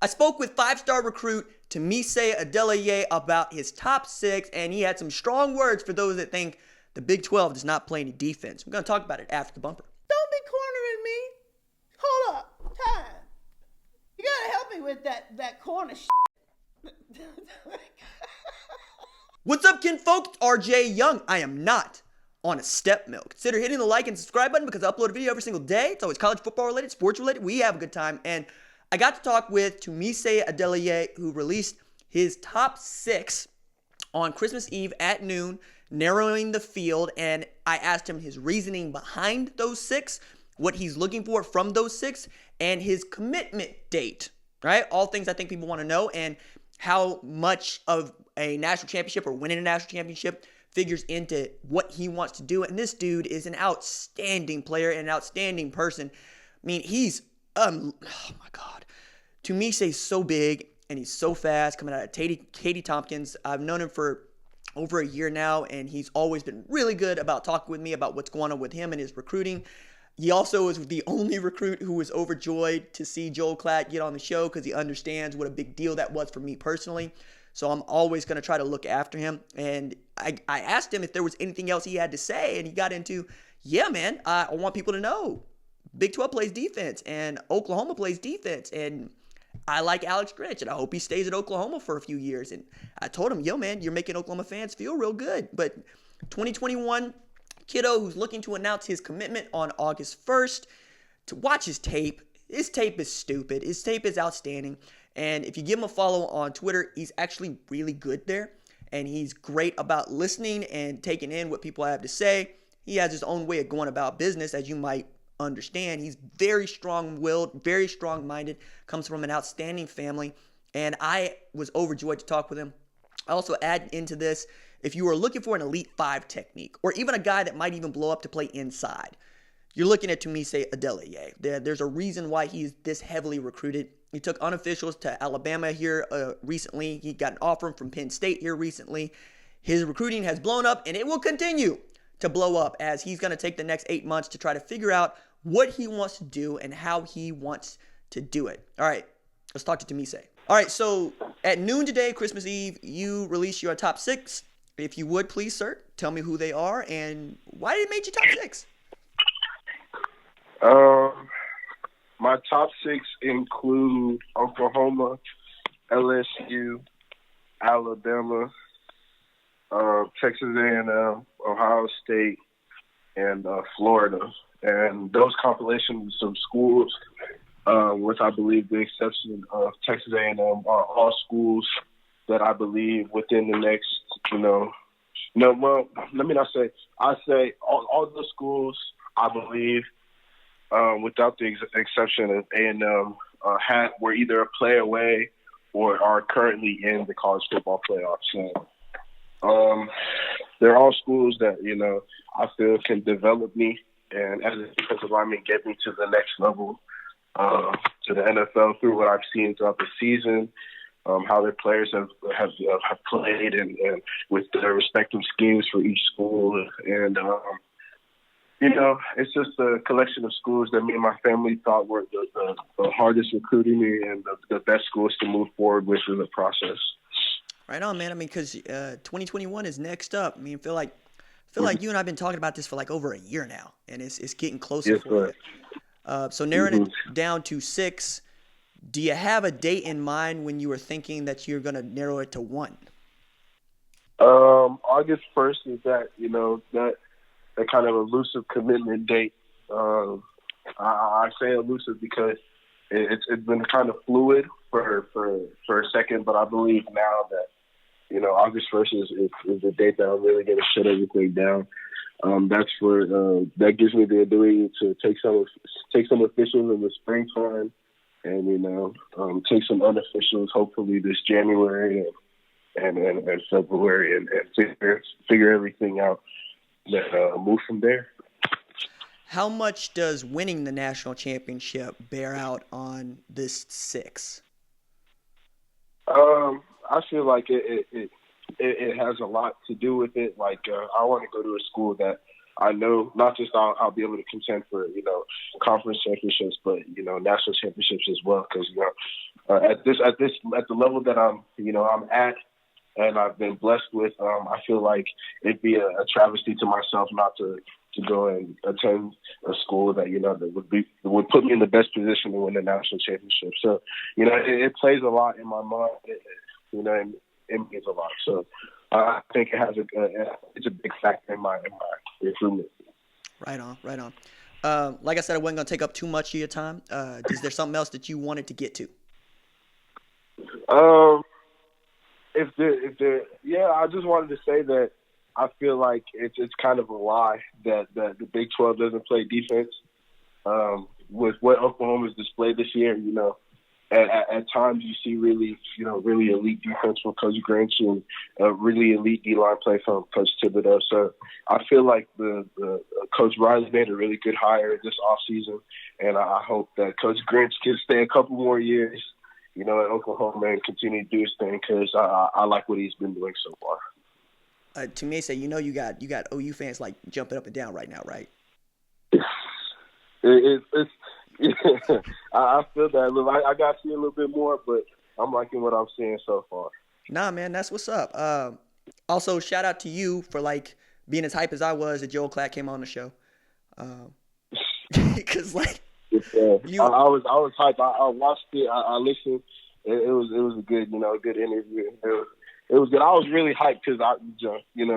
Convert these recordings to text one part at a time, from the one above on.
I spoke with five-star recruit Tunmise Adeleye about his top six, and he had some strong words for those that think the Big 12 does not play any defense. We're going to talk about it after the bumper. Don't be cornering me. Hold up. Time. You gotta help me with that corner shit. What's up, kinfolk? RJ Young. I am not on a step mill. Consider hitting the like and subscribe button because I upload a video every single day. It's always college football related, sports related. We have a good time. And I got to talk with Tunmise Adeleye, who released his top six on Christmas Eve at noon, narrowing the field. And I asked him his reasoning behind those six, what he's looking for from those six, and his commitment date, right? All things I think people want to know, and how much of a national championship or winning a national championship figures into what he wants to do. And this dude is an outstanding player and an outstanding person. I mean, he's, oh my God. Tunmise is so big and he's so fast coming out of Katie Tompkins. I've known him for over a year now, and he's always been really good about talking with me about what's going on with him and his recruiting. He also is the only recruit who was overjoyed to see Joel Klatt get on the show because he understands what a big deal that was for me personally. So I'm always going to try to look after him. And I asked him if there was anything else he had to say, and he got into, yeah, man, I want people to know Big 12 plays defense and Oklahoma plays defense. And I like Alex Grinch, and I hope he stays at Oklahoma for a few years. And I told him, yo, man, you're making Oklahoma fans feel real good. But 2021 kiddo who's looking to announce his commitment on August 1st, to watch his tape. His tape is stupid. His tape is outstanding. And if you give him a follow on Twitter, he's actually really good there. And he's great about listening and taking in what people have to say. He has his own way of going about business, as you might understand. He's very strong-willed, very strong-minded, comes from an outstanding family. And I was overjoyed to talk with him. I also add into this, if you are looking for an Elite 5 technique, or even a guy that might even blow up to play inside, you're looking at Tunmise Adeleye. There's a reason why he's this heavily recruited. He took unofficials to Alabama here recently. He got an offer from Penn State here recently. His recruiting has blown up, and it will continue to blow up as he's going to take the next 8 months to try to figure out what he wants to do and how he wants to do it. All right, let's talk to Tunmise. All right, so at noon today, Christmas Eve, you release your top six. If you would, please, sir, tell me who they are and why it made you top six. My top six include Oklahoma, LSU, Alabama, Texas A&M, Ohio State, and Florida. And those compilations of schools, with I believe the exception of Texas A&M, are all schools that I believe within the next, let me not say, I say all the schools I believe, without the exception of A&M, were either a play away or are currently in the college football playoffs. So they're all schools that, I feel can develop me and as a defensive lineman get me to the next level, to the NFL through what I've seen throughout the season. How their players have played and with their respective schemes for each school. And, it's just a collection of schools that me and my family thought were the hardest recruiting me and the best schools to move forward with in the process. Right on, man. I mean, because 2021 is next up. I mean, I feel like you and I have been talking about this for like over a year now, and it's getting closer yes, for you. So narrowing it down to six, do you have a date in mind when you were thinking that you're going to narrow it to one? August 1st is that, that kind of elusive commitment date. I say elusive because it's been kind of fluid for a second, but I believe now that, August 1st is the date that I'm really going to shut everything down. That's where that gives me the ability to take some officials in the springtime and, take some unofficials hopefully this January and February and figure everything out. Move from there. How much does winning the national championship bear out on this six? I feel like it has a lot to do with it. Like I want to go to a school that I know not just I'll be able to contend for, conference championships, but, national championships as well. Because, at the level that I'm at and I've been blessed with, I feel like it'd be a travesty to myself not to go and attend a school that, that would put me in the best position to win the national championship. So, it plays a lot in my mind, and it means a lot. So I think it has it's a big factor in my recruitment. Right on. Like I said, I wasn't going to take up too much of your time. Is there something else that you wanted to get to? I just wanted to say that I feel like it's kind of a lie that the Big 12 doesn't play defense. With what Oklahoma's displayed this year, at times you see really elite defense from Coach Grinch and really elite D-line play from Coach Thibodeau. So I feel like the Coach Riley made a really good hire this offseason, and I hope that Coach Grinch can stay a couple more years, at Oklahoma and continue to do his thing because I like what he's been doing so far. Tunmise, you got OU fans like jumping up and down right now, right? I feel that. I got to see a little bit more, but I'm liking what I'm seeing so far. Nah, man, that's what's up. Also, shout out to you for being as hype as I was that Joel Klatt came on the show. Because I was hyped. I watched it. I listened. It was a good good interview. It was good. I was really hyped because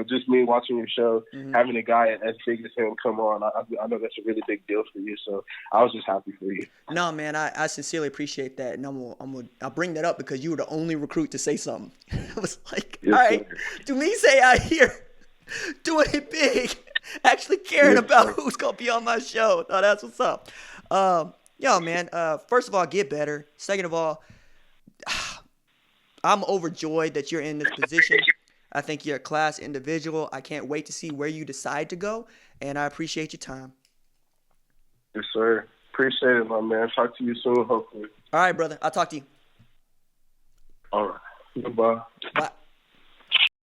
just me watching your show, having a guy as big as him come on. I know that's a really big deal for you. So I was just happy for you. No, man, I sincerely appreciate that, and I'll bring that up because you were the only recruit to say something. I was like, yes, all right, Tunmise out here doing it big, actually caring about who's gonna be on my show. Oh, that's what's up. Man. First of all, get better. Second of all, I'm overjoyed that you're in this position. I think you're a class individual. I can't wait to see where you decide to go, and I appreciate your time. Yes, sir. Appreciate it, my man. Talk to you soon, hopefully. All right, brother. I'll talk to you. All right. Goodbye. Bye.